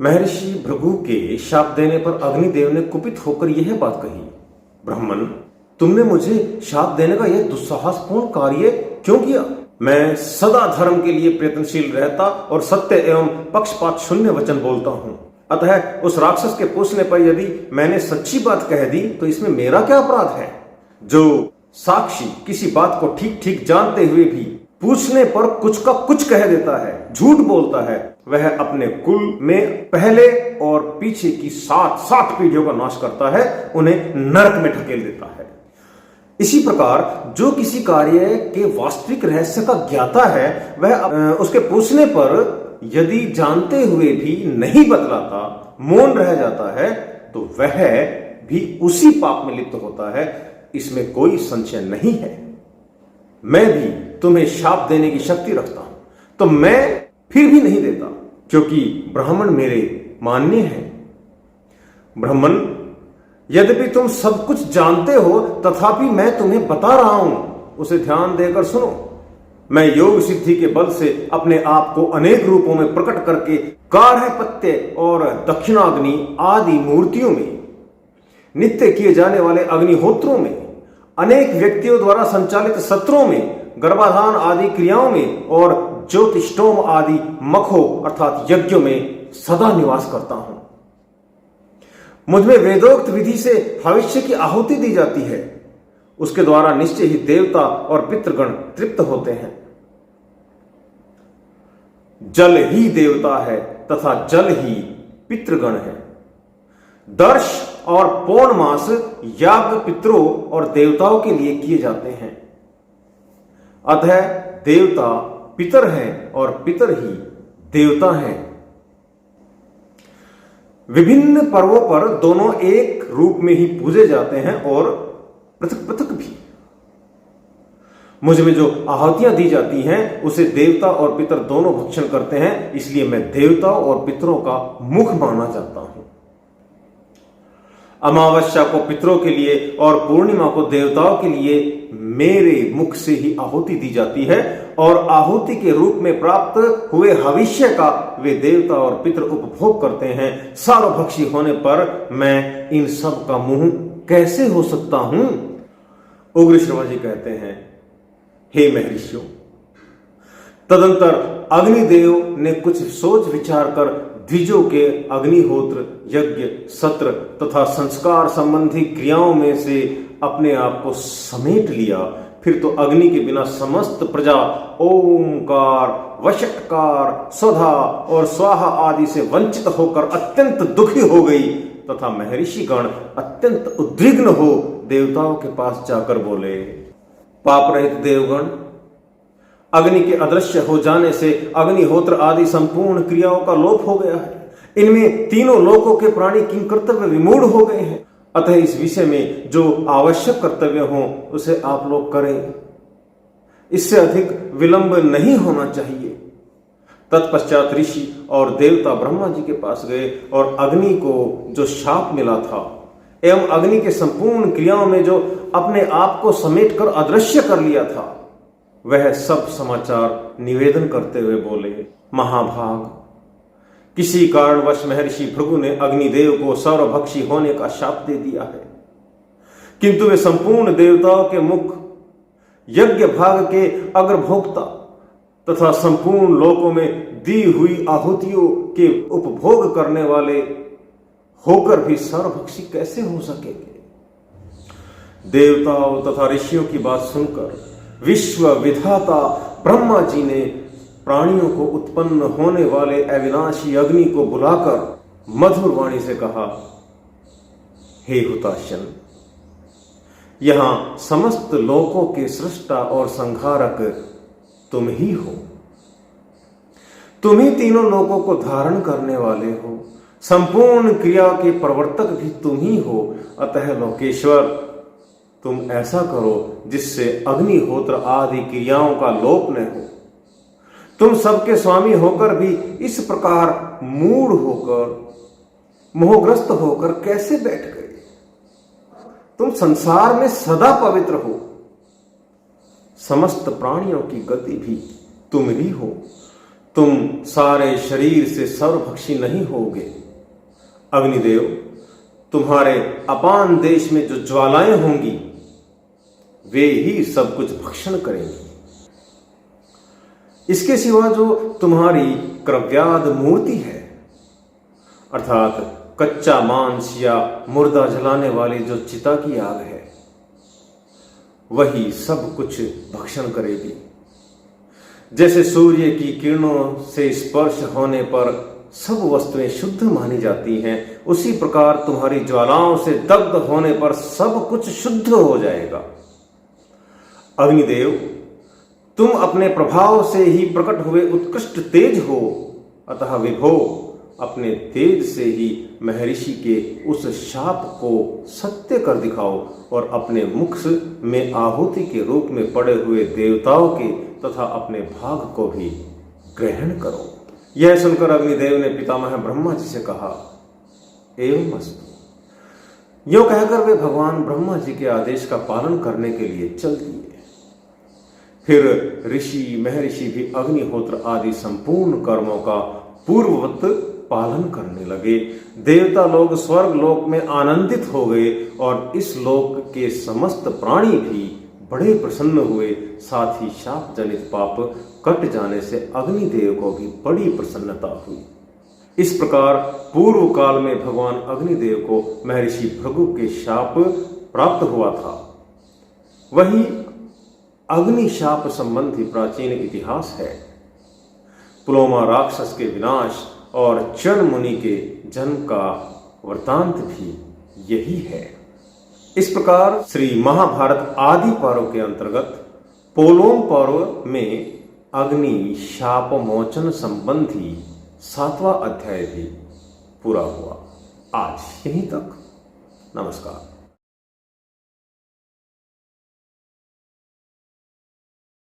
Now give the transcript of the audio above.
महर्षि भृगु के शाप देने पर अग्निदेव ने कुपित होकर यह बात कही, ब्राह्मण, तुमने मुझे शाप देने का यह दुस्साहसपूर्ण कार्य क्यों किया? मैं सदा धर्म के लिए प्रयत्नशील रहता और सत्य एवं पक्षपात शून्य वचन बोलता हूँ। अतः उस राक्षस के पूछने पर यदि मैंने सच्ची बात कह दी तो इसमें मेरा क्या अपराध है? जो साक्षी किसी बात को ठीक ठीक जानते हुए भी पूछने पर कुछ का कुछ कह देता है, झूठ बोलता है, वह अपने कुल में पहले और पीछे की 7 पीढ़ियों का नाश करता है, उन्हें नरक में ढकेल देता है। इसी प्रकार जो किसी कार्य के वास्तविक रहस्य का ज्ञाता है, वह उसके पूछने पर यदि जानते हुए भी नहीं बतलाता, मौन रह जाता है, तो वह भी उसी पाप में लिप्त होता है। इसमें कोई संशय नहीं है। मैं भी तुम्हें शाप देने की शक्ति रखता हूं, तो मैं फिर भी नहीं देता, क्योंकि ब्राह्मण मेरे मान्य हैं। ब्राह्मण, यद्यपि तुम सब कुछ जानते हो, तथापि मैं तुम्हें बता रहा हूं, उसे ध्यान देकर सुनो। मैं योग सिद्धि के बल से अपने आप को अनेक रूपों में प्रकट करके कारहपत्य और दक्षिणाग्नि आदि मूर्तियों में, नित्य किए जाने वाले अग्निहोत्रों में, अनेक व्यक्तियों द्वारा संचालित सत्रों में, गर्भाधान आदि क्रियाओं में और ज्योतिष्टोम आदि मखों अर्थात यज्ञों में सदा निवास करता हूं। मुझमें वेदोक्त विधि से भविष्य की आहुति दी जाती है, उसके द्वारा निश्चय ही देवता और पितृगण तृप्त होते हैं। जल ही देवता है तथा जल ही पितृगण है। दर्श और पौर्णमास याग पितरों और देवताओं के लिए किए जाते हैं। अतः देवता पितर हैं और पितर ही देवता हैं। विभिन्न पर्वों पर दोनों एक रूप में ही पूजे जाते हैं और पृथक पृथक भी। मुझ में जो आहुतियां दी जाती हैं उसे देवता और पितर दोनों भक्षण करते हैं, इसलिए मैं देवताओं और पितरों का मुख माना जाता हूं। अमावस्या को पितरों के लिए और पूर्णिमा को देवताओं के लिए मेरे मुख से ही आहुति दी जाती है, और आहुति के रूप में प्राप्त हुए हविष्य का वे देवता और पितर उपभोग करते हैं। सार्वभक्षी होने पर मैं इन सब का मुंह कैसे हो सकता हूं? उग्र श्रवा जी कहते हैं, हे महर्षियों, तदंतर अग्निदेव ने कुछ सोच विचार कर द्विजों के अग्निहोत्र, यज्ञ, सत्र तथा संस्कार संबंधी क्रियाओं में से अपने आप को समेट लिया। फिर तो अग्नि के बिना समस्त प्रजा ओंकार, वषटकार, स्वधा और स्वाहा आदि से वंचित होकर अत्यंत दुखी हो गई तथा महर्षिगण अत्यंत उद्विग्न हो देवताओं के पास जाकर बोले, पाप रहित देवगण, अग्नि के अदृश्य हो जाने से अग्निहोत्र आदि संपूर्ण क्रियाओं का लोप हो गया है। इनमें तीनों लोकों के प्राणी किंकर्तव्य विमूढ़ हो गए हैं। अतः इस विषय में जो आवश्यक कर्तव्य हो उसे आप लोग करें। इससे अधिक विलंब नहीं होना चाहिए। तत्पश्चात ऋषि और देवता ब्रह्मा जी के पास गए और अग्नि को जो शाप मिला था एवं अग्नि के संपूर्ण क्रियाओं में जो अपने आप को समेट कर अदृश्य कर लिया था, वह सब समाचार निवेदन करते हुए बोले, महाभाग, किसी कारणवश महर्षि भृगु ने अग्निदेव को सर्वभक्षी होने का शाप दे दिया है, किंतु वे संपूर्ण देवताओं के मुख, यज्ञ भाग के अग्रभोक्ता तथा संपूर्ण लोकों में दी हुई आहुतियों के उपभोग करने वाले होकर भी सर्वभक्षी कैसे हो सकेंगे? देवताओं तथा ऋषियों की बात सुनकर विश्व विधाता ब्रह्मा जी ने प्राणियों को उत्पन्न होने वाले अविनाशी अग्नि को बुलाकर मधुर वाणी से कहा, हे हुताशन, यहां समस्त लोकों के सृष्टा और संहारक तुम ही हो। तुम ही तीनों लोकों को धारण करने वाले हो। संपूर्ण क्रिया के प्रवर्तक भी तुम ही हो। अतः लोकेश्वर, तुम ऐसा करो जिससे अग्निहोत्र आदि क्रियाओं का लोप न हो। तुम सबके स्वामी होकर भी इस प्रकार मूढ़ होकर, मोहग्रस्त होकर कैसे बैठ गए? तुम संसार में सदा पवित्र हो। समस्त प्राणियों की गति भी तुम ही हो। तुम सारे शरीर से सर्वभक्षी नहीं होगे। अग्निदेव तुम्हारे अपान देश में जो ज्वालाएं होंगी वे ही सब कुछ भक्षण करेंगी। इसके सिवा जो तुम्हारी क्रव्याद मूर्ति है, अर्थात कच्चा मांस या मुर्दा जलाने वाली जो चिता की आग है, वही सब कुछ भक्षण करेगी। जैसे सूर्य की किरणों से स्पर्श होने पर सब वस्तुएं शुद्ध मानी जाती हैं, उसी प्रकार तुम्हारी ज्वालाओं से दग्ध होने पर सब कुछ शुद्ध हो जाएगा। अग्निदेव तुम अपने प्रभाव से ही प्रकट हुए उत्कृष्ट तेज हो, अतः विभो अपने तेज से ही महर्षि के उस शाप को सत्य कर दिखाओ और अपने मुख में आहुति के रूप में पड़े हुए देवताओं के तथा अपने भाग को भी ग्रहण करो। यह सुनकर अग्निदेव ने पितामह ब्रह्मा जी से कहा, एवं अस्तु। यो कहकर वे भगवान ब्रह्मा जी के आदेश का पालन करने के लिए चल दिए। फिर ऋषि महर्षि भी अग्निहोत्र आदि संपूर्ण कर्मों का पूर्ववत पालन करने लगे। देवता लोग स्वर्ग लोक में आनंदित हो गए और इस लोक के समस्त प्राणी भी बड़े प्रसन्न हुए। साथ ही शाप जनित पाप कट जाने से अग्निदेव को भी बड़ी प्रसन्नता हुई। इस प्रकार पूर्व काल में भगवान अग्निदेव को महर्षि भृगु के शाप प्राप्त हुआ था। वही अग्नि शाप संबंधी प्राचीन इतिहास है। पुलोमा राक्षस के विनाश और चण मुनि के जन्म का वृतांत भी यही है। इस प्रकार श्री महाभारत आदि पर्व के अंतर्गत पोलोम पर्व में अग्नि शाप मोचन संबंधी 7वां अध्याय भी पूरा हुआ। आज यहीं तक। नमस्कार।